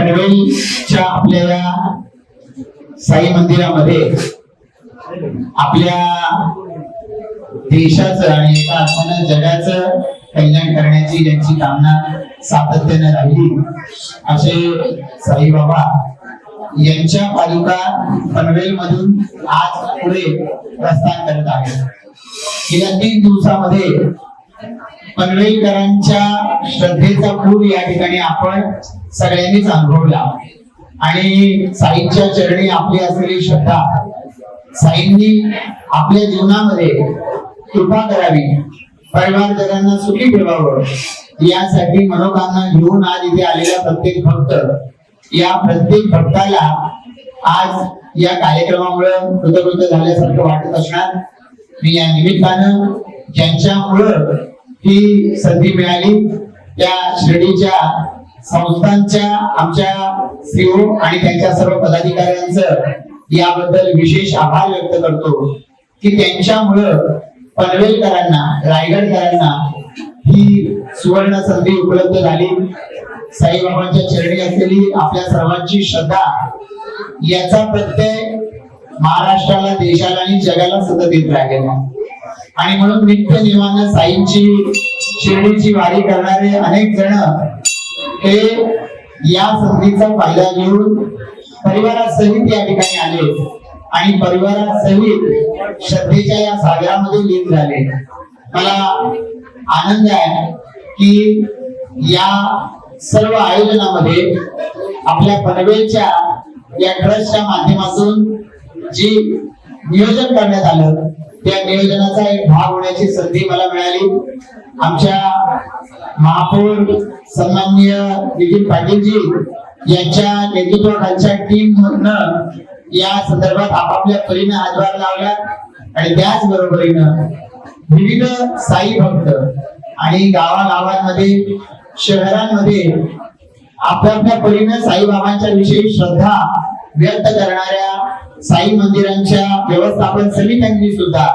पनवेलच्या आपल्या साई मंदिरामध्ये आपल्या देशाचं आणि एका अर्थानं जगाचं कल्याण करण्याची ज्यांची कामना सातत्याने राहिली असे साईबाबा यांच्या पादुका पनवेल मधून आज पुढे प्रस्थान करत आहेत. गेल्या 3 दिवसामध्ये पनवेलकरांच्या श्रद्धेचा पूर या ठिकाणी आपण सगळ्यांनीच अनुभवला आणि साईंच्या चरणी आपली असलेली श्रद्धा, साईंनी आपल्या जीवनामध्ये कृपा करावी, परिवारजनांना सुखी ठेवावं यासाठी मनोकामना घेऊन आज इथे आलेला प्रत्येक भक्त, या प्रत्येक भक्ताला आज या कार्यक्रमामुळे कृतकृत्य झाल्यासारखं वाटत असणार. मी या निमित्तानं ज्यांच्यामुळं ही संधी मिळाली त्या शिर्डीच्या संस्थांच्या आमच्या सीओ आणि त्यांच्या सर्व पदाधिकाऱ्यांचं याबद्दल विशेष आभार व्यक्त करतो की त्यांच्यामुळं पनवेलकरांना, रायगडकरांना ही सुवर्ण संधी उपलब्ध झाली. साईबाबांच्या चरणी असलेली आपल्या सर्वांची श्रद्धा याचा प्रत्यय महाराष्ट्राला, देशाला आणि जगाला सतत येत राहिलेला आणि म्हणून नित्य नियमानं साईंची शिर्डीची वारी करणारे अनेक जण हे या संधीचा फायदा घेऊन परिवारासहित या ठिकाणी आले आणि परिवारासहित श्रद्धेच्या या सागरामध्ये लीन झाले. मला आनंद आहे की या सर्व आयोजनामध्ये आपल्या पनवेलच्या या ट्रस्टच्या माध्यमातून जी नियोजन करण्यात आलं त्या नियोजनाचा एक भाग होण्याची संधी मला मिळाली. आमच्या महापौर सन्माननीय नितीन पाटीलजी यांच्या नेतृत्वाखालच्या टीमनं या संदर्भात आपापल्या परीने हातभार लावला आणि त्याच बरोबरीनं विविध साई भक्त आणि गावागावांमध्ये, शहरांमध्ये आपापल्या परीने साईबाबांच्या विषयी श्रद्धा व्यक्त करणाऱ्या साई मंदिरांच्या व्यवस्थापन समित्यांनी सुद्धा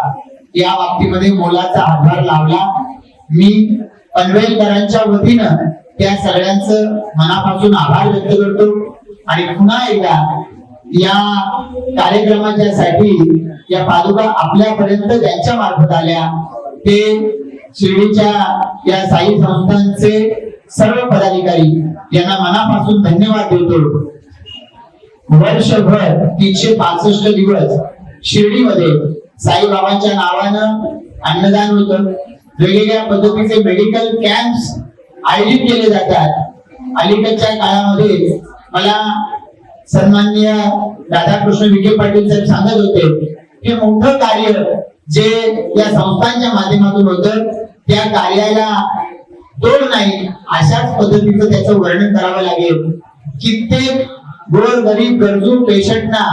या बाबतीमध्ये मोलाचा हातभार लावला. मी पनवेलकरांच्या वतीनं त्या सगळ्यांचं मनापासून आभार व्यक्त करतो आणि पुन्हा एकदा या कार्यक्रमाच्या साठी या पादुका आपल्यापर्यंत ज्यांच्या मार्फत आल्या ते शिर्डीच्या या साई संस्थांचे सर्व पदाधिकारी यांना मनापासून धन्यवाद देतो. वर्षभर 365 दिवस शिर्डीमध्ये साईबाबांच्या नावानं अन्नदान होतं, वेगवेगळ्या पद्धतीचे मेडिकल कॅम्प्स आयोजित केले जातात. अलीकडच्या काळामध्ये मला सन्माननीय राधाकृष्ण विखे पाटील साहेब सांगत होते की मोठं कार्य जे या संस्थांच्या माध्यमातून होतं त्या कार्याला तोड नाही अशाच पद्धतीचं त्याचं वर्णन करावं लागेल. कित्येक गोरगरीब गरजू पेशंटना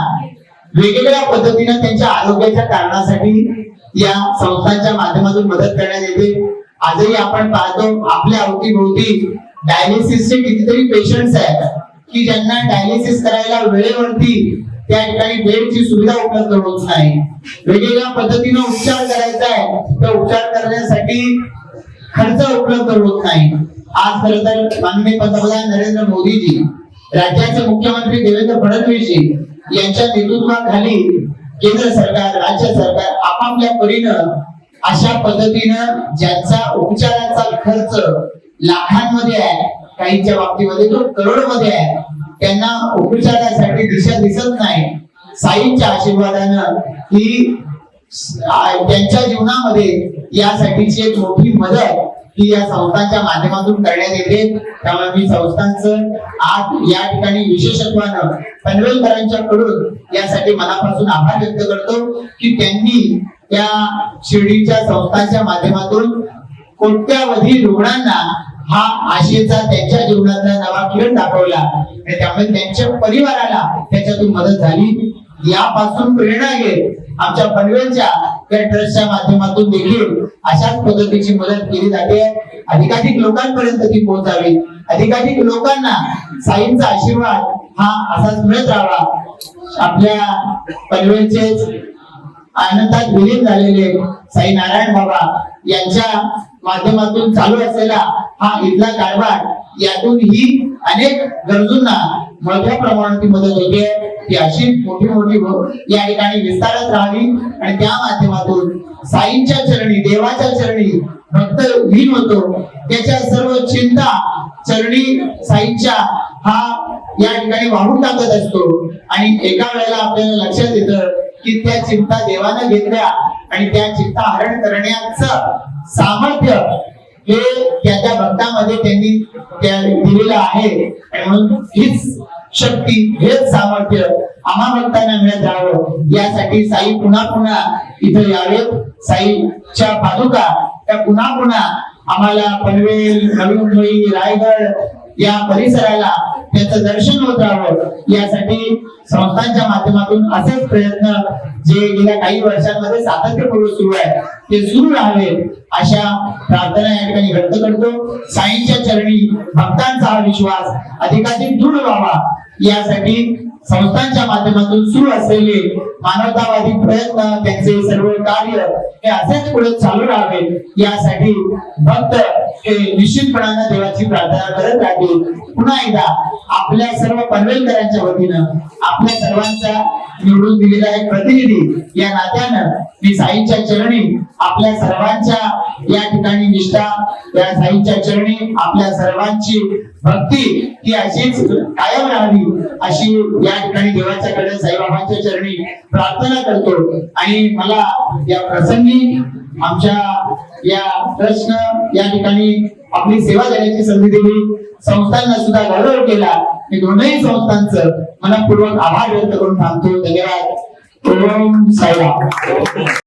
वेगवेगळ्या पद्धतीने त्यांच्या आरोग्याच्या कारणासाठी या संस्थांच्या माध्यमातून मदत करण्यात येते. आजही आपण पाहतो आपल्या अवतीभोवती डायलिसिसचे कितीतरी पेशंट्स आहेत की ज्यांना डायलिसिस करायला वेळेवरती त्या ठिकाणी बेडची सुविधा उपलब्ध होत नाही. वेगवेगळ्या पद्धतीने उपचार करायचा आहे तर उपचार करण्यासाठी खर्च उपलब्ध होत नाही. आज खरं तर माननीय पंतप्रधान नरेंद्र मोदीजी, राज्याचे मुख्यमंत्री देवेंद्र फडणवीसजी यांच्या नेतृत्वाखाली केंद्र सरकार, राज्य सरकार आपापल्या परीनं अशा पद्धतीनं ज्यांचा उपचाराचा खर्च लाखांमध्ये आहे, काहींच्या बाबतीमध्ये तो करोडमध्ये आहे, त्यांना उपचारासाठी दिशा दिसत नाही. साईंच्या आशीर्वादानं ही त्यांच्या जीवनामध्ये यासाठीची एक मोठी मदत ही या संस्थांच्या माध्यमातून करण्यात येते. त्यामुळे मी संस्थांचं आज या ठिकाणी विशेषत्वानं पनवेलकरांच्याकडून यासाठी मनापासून आभार व्यक्त करतो की त्यांनी त्या शिर्डीच्या संस्थांच्या माध्यमातून कोट्यावधी रुग्णांना हा आशेचा त्यांच्या जीवनातला नवा किरण दाखवला आणि त्यामुळे त्यांच्या परिवाराला त्याच्यातून मदत झाली. यापासून प्रेरणा घेत आमच्या पनवेलच्या या ट्रस्टच्या माध्यमातून देखील अशाच पद्धतीची मदत केली जाते. अधिकाधिक लोकांपर्यंत ती पोहोचावी, अधिकाधिक लोकांना साईंचा आशीर्वाद हा असाच मिळत राहावा. आपल्या पनवेलचे आनंदात विलीन झालेले साई नारायण बाबा यांच्या माध्यमातून चालू असलेला हा इथला कारभार यातून ही अनेक गरजूंना मोठ्या प्रमाणात ती मदत होते ती अशी मोठी मोठी या ठिकाणी विस्तारत राहावी आणि त्या माध्यमातून साईंच्या चरणी देवाच्या चरणी भक्त लीन होतो त्याच्या सर्व चिंता चरणी साईंच्या हा या ठिकाणी वाहून टाकत असतो आणि एका वेळेला आपल्याला लक्षात येतं की त्या चिंता देवानं घेतल्या आणि त्या चिंता हरण करण्याचं सामर्थ्य हे त्याच्या भक्तामध्ये त्यांनी त्या दिलेलं आहे आणि म्हणून हीच शक्ती हेच सामर्थ्य आम्हा भक्तांना मिळत राहावं यासाठी साई पुन्हा पुन्हा इथे यावेत साईच्या पादुका त्या पुन्हा पुन्हा आम्हाला पनवेल नवी मुंबई रायगड या परिसराला त्याचं दर्शन होत राहावं यासाठी संस्थांच्या माध्यमातून असेच प्रयत्न जे गेल्या काही वर्षांमध्ये सातत्यपूर्व सुरू आहे ते सुरू राहावे अशा प्रार्थना या ठिकाणी व्यक्त करतो साईंच्या चरणी भक्तांचा हा विश्वास अधिकाधिक दृढ व्हावा यासाठी संस्थांच्या माध्यमातून सुरू असलेले मानवतावादी प्रयत्न त्यांचे सर्व कार्य हे असेच पुढे चालू राहावे यासाठी भक्त हे निश्चितपणाने देवाची प्रार्थना करत राहतील पुन्हा एकदा आपल्या सर्व पनवेलकरांच्या वतीनं आपल्या सर्वांचा निवडून दिलेला एक प्रतिनिधी या नात्यानं मी साईंच्या चरणी आपल्या सर्वांच्या या ठिकाणी निष्ठा या साईंच्या चरणी आपल्या सर्वांची भक्ती ही अशीच कायम राहावी अशी या ठिकाणी देवाच्याकडे साईबाबांच्या चरणी प्रार्थना करतो आणि मला या प्रसंगी आमच्या या प्रश्न या ठिकाणी आपली सेवा देण्याची संधी दिली संस्थांना सुद्धा गौरव केला मी दोनही संस्थांचं मनपूर्वक आभार व्यक्त करून थांबतो धन्यवाद ओम साईराम